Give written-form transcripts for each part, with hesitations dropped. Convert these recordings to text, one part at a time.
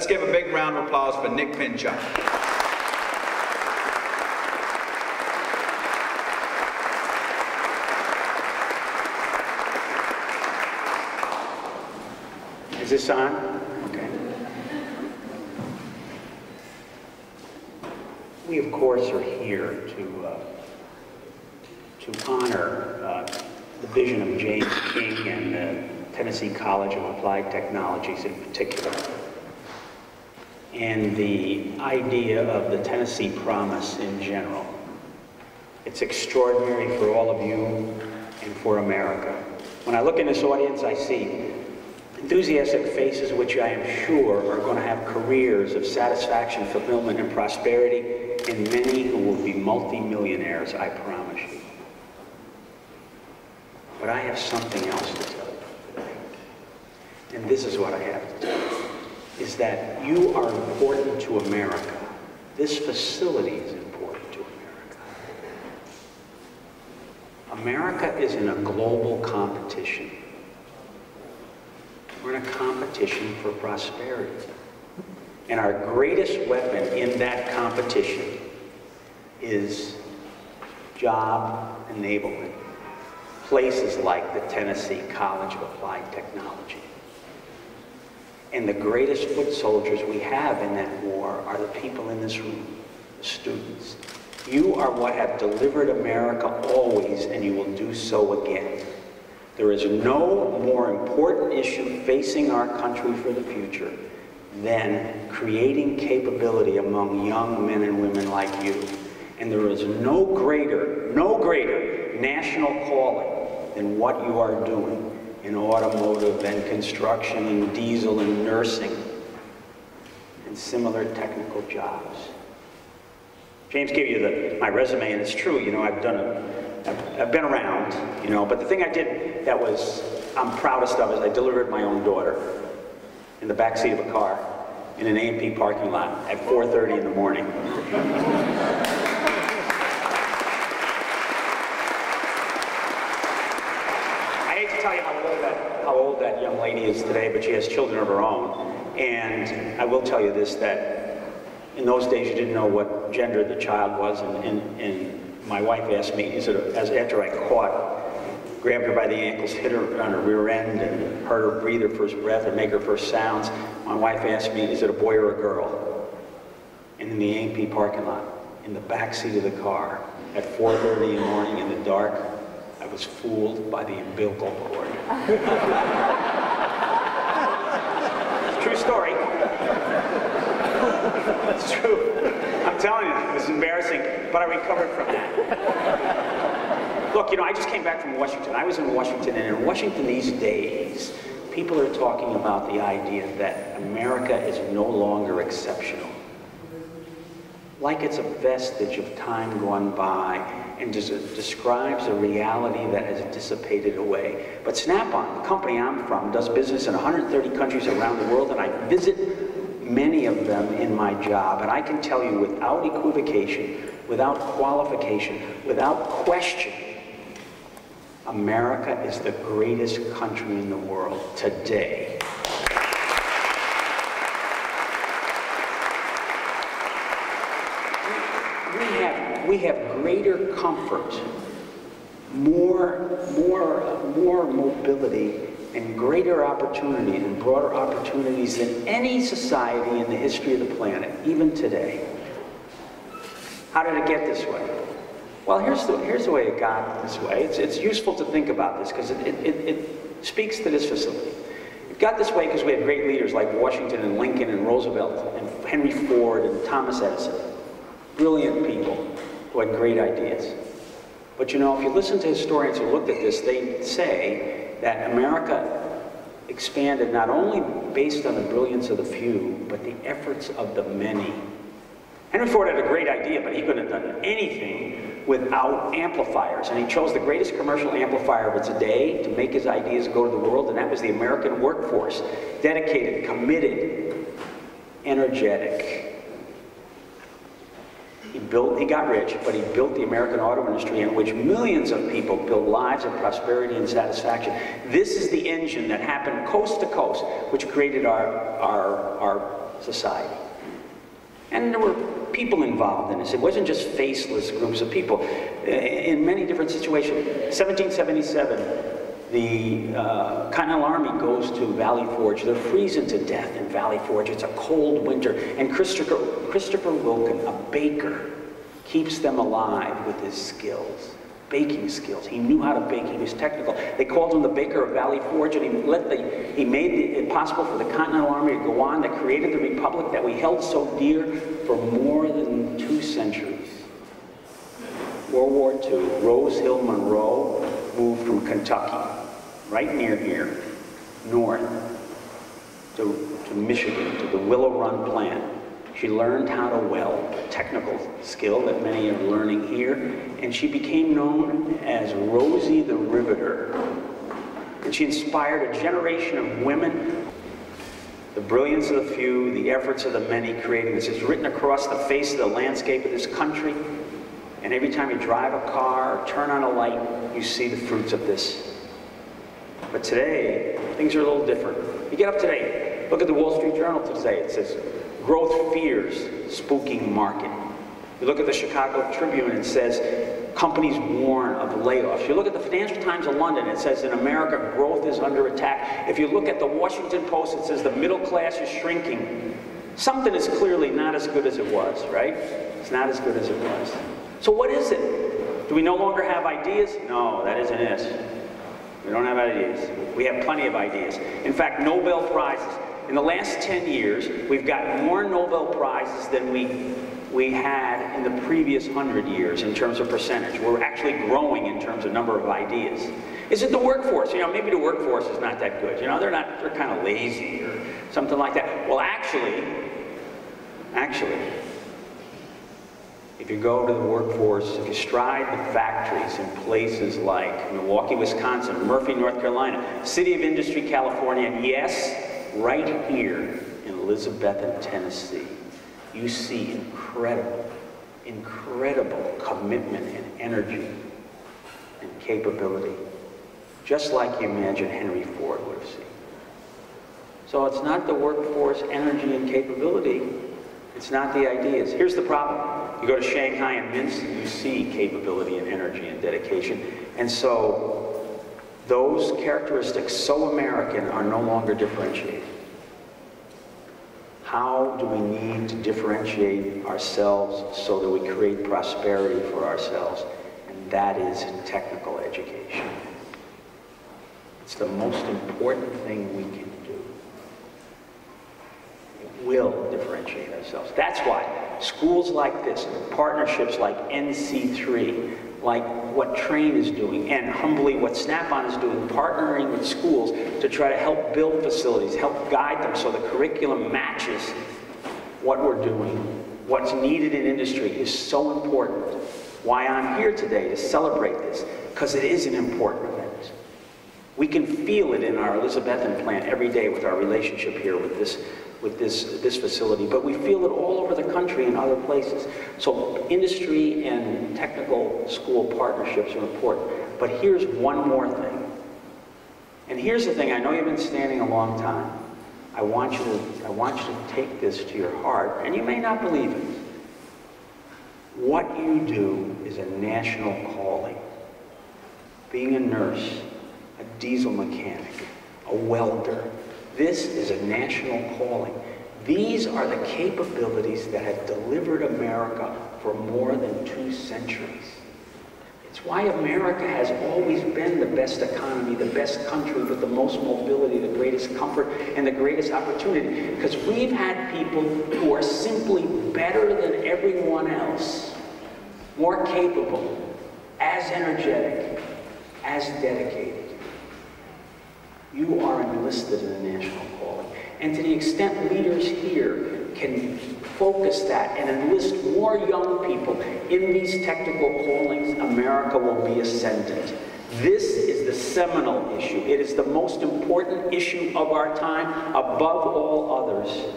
Let's give a big round of applause for Nick Pinchuk. Is this on? Okay. We, of course, are here to honor the vision of James King and the Tennessee College of Applied Technologies in particular, and the idea of the Tennessee Promise in general. It's extraordinary for all of you and for America. When I look in this audience, I see enthusiastic faces which I am sure are going to have careers of satisfaction, fulfillment, and prosperity, and many who will be multi-millionaires, I promise you. But I have something else to tell you today. And this is what I have to tell you, is that you are important to America. This facility is important to America. America is in a global competition. We're in a competition for prosperity. And our greatest weapon in that competition is job enablement. Places like the Tennessee College of Applied Technology. And the greatest foot soldiers we have in that war are the people in this room, the students. You are what have delivered America always, and you will do so again. There is no more important issue facing our country for the future than creating capability among young men and women like you. And there is no greater national calling than what you are doing in automotive and construction and diesel and nursing and similar technical jobs. James gave you my resume, and it's true, you know, I've been around, you know, but the thing I did that I'm proudest of is I delivered my own daughter in the backseat of a car in an A&P parking lot at 4:30 in the morning. I hate to tell you how old that young lady is today, but she has children of her own. And I will tell you this, that in those days you didn't know what gender the child was, and my wife asked me, after I grabbed her by the ankles, hit her on her rear end, and heard her breathe her first breath and make her first sounds, my wife asked me, is it a boy or a girl? And in the A&P parking lot, in the back seat of the car, at 4:30 in the morning in the dark, I was fooled by the umbilical cord. It's a true story. It's true. I'm telling you, it was embarrassing, but I recovered from that. Look, you know, I just came back from Washington. I was in Washington, and in Washington these days, people are talking about the idea that America is no longer exceptional. Like it's a vestige of time gone by, and describes a reality that has dissipated away. But Snap-on, the company I'm from, does business in 130 countries around the world, and I visit many of them in my job, and I can tell you without equivocation, without qualification, without question, America is the greatest country in the world today. We have greater comfort, more mobility, and greater opportunities and broader opportunities than any society in the history of the planet, even today. How did it get this way? Well, here's the way it got this way. It's useful to think about this because it speaks to this facility. It got this way because we had great leaders like Washington and Lincoln and Roosevelt and Henry Ford and Thomas Edison. Brilliant people who had great ideas. But you know, if you listen to historians who looked at this, they say that America expanded not only based on the brilliance of the few, but the efforts of the many. Henry Ford had a great idea, but he couldn't have done anything without amplifiers. And he chose the greatest commercial amplifier of its day to make his ideas go to the world, and that was the American workforce. Dedicated, committed, energetic. He got rich, but he built the American auto industry in which millions of people built lives of prosperity and satisfaction. This is the engine that happened coast to coast, which created our society. And there were people involved in this. It wasn't just faceless groups of people. In many different situations. 1777, the Continental Army goes to Valley Forge. They're freezing to death in Valley Forge. It's a cold winter. And Christopher Wilkin, a baker, keeps them alive with his skills. Baking skills. He knew how to bake. He was technical. They called him the Baker of Valley Forge, and he made it possible for the Continental Army to go on, that created the Republic that we held so dear for more than 2 centuries. World War II, Rose Hill Monroe moved from Kentucky, right near here, north to Michigan, to the Willow Run plant. She learned how to weld, a technical skill that many are learning here, and she became known as Rosie the Riveter. And she inspired a generation of women. The brilliance of the few, the efforts of the many creating this. It's written across the face of the landscape of this country, and every time you drive a car or turn on a light, you see the fruits of this. But today, things are a little different. You get up today, look at the Wall Street Journal today. It says, growth fears spooking market. You look at the Chicago Tribune, it says, companies warn of layoffs. You look at the Financial Times of London, it says, in America, growth is under attack. If you look at the Washington Post, it says the middle class is shrinking. Something is clearly not as good as it was, right? It's not as good as it was. So what is it? Do we no longer have ideas? No, that isn't it. We don't have ideas. We have plenty of ideas. In fact, Nobel Prizes. In the last 10 years, we've got more Nobel Prizes than we had in the previous 100 years in terms of percentage. We're actually growing in terms of number of ideas. Is it the workforce? You know, maybe the workforce is not that good. You know, they're kind of lazy or something like that. Well, actually, if you go to the workforce, if you stride the factories in places like Milwaukee, Wisconsin, Murphy, North Carolina, City of Industry, California, and yes, right here in Elizabethton, Tennessee, you see incredible commitment and energy and capability, just like you imagine Henry Ford would have seen. So it's not the workforce, energy, and capability. It's not the ideas. Here's the problem. You go to Shanghai and Minsk, you see capability and energy and dedication. And so those characteristics, so American, are no longer differentiated. How do we need to differentiate ourselves so that we create prosperity for ourselves? And that is technical education. It's the most important thing we can do. It will differentiate ourselves. That's why schools like this, partnerships like NC3, like what Train is doing, and humbly what Snap-on is doing, partnering with schools to try to help build facilities, help guide them so the curriculum matches what we're doing, what's needed in industry, is so important. Why I'm here today to celebrate this, because it is an important event. We can feel it in our Elizabethton plant every day with our relationship here with this facility, but we feel it all over the country and other places. So industry and technical school partnerships are important. But here's one more thing. And here's the thing, I know you've been standing a long time. I want you to take this to your heart, and you may not believe it. What you do is a national calling. Being a nurse, a diesel mechanic, a welder, this is a national calling. These are the capabilities that have delivered America for more than 2 centuries. It's why America has always been the best economy, the best country with the most mobility, the greatest comfort, and the greatest opportunity. Because we've had people who are simply better than everyone else, more capable, as energetic, as dedicated. You are enlisted in a national calling. And to the extent leaders here can focus that and enlist more young people in these technical callings, America will be ascendant. This is the seminal issue. It is the most important issue of our time, above all others.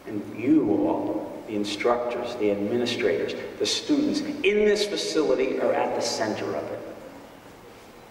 And you all, the instructors, the administrators, the students in this facility are at the center of it.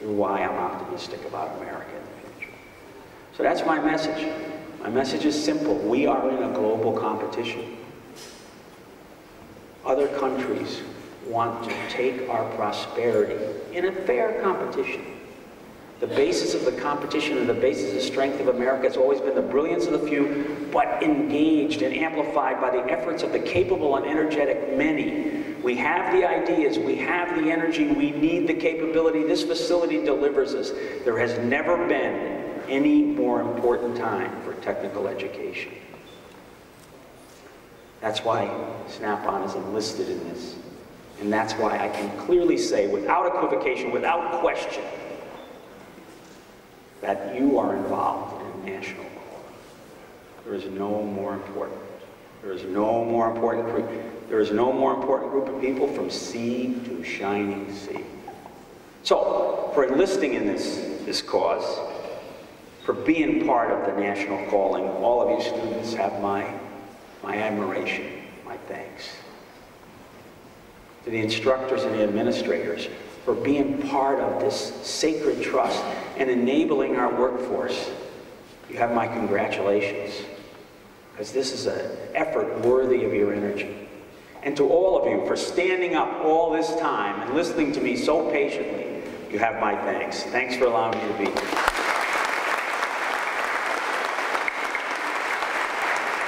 And why I'm optimistic about America in the future. So that's my message. My message is simple. We are in a global competition. Other countries want to take our prosperity in a fair competition. The basis of the competition and the basis of strength of America has always been the brilliance of the few, but engaged and amplified by the efforts of the capable and energetic many. We have the ideas, we have the energy, we need the capability. This facility delivers us. There has never been any more important time for technical education. That's why Snap-on is enlisted in this. And that's why I can clearly say, without equivocation, without question, that you are involved in national calling. There is no more important. There is no more important group. There is no more important group of people from sea to shining sea. So, for enlisting in this cause, for being part of the national calling, all of you students have my admiration, my thanks. To the instructors and the administrators, for being part of this sacred trust and enabling our workforce, you have my congratulations, because this is an effort worthy of your energy. And to all of you for standing up all this time and listening to me so patiently, you have my thanks. Thanks for allowing me to be here.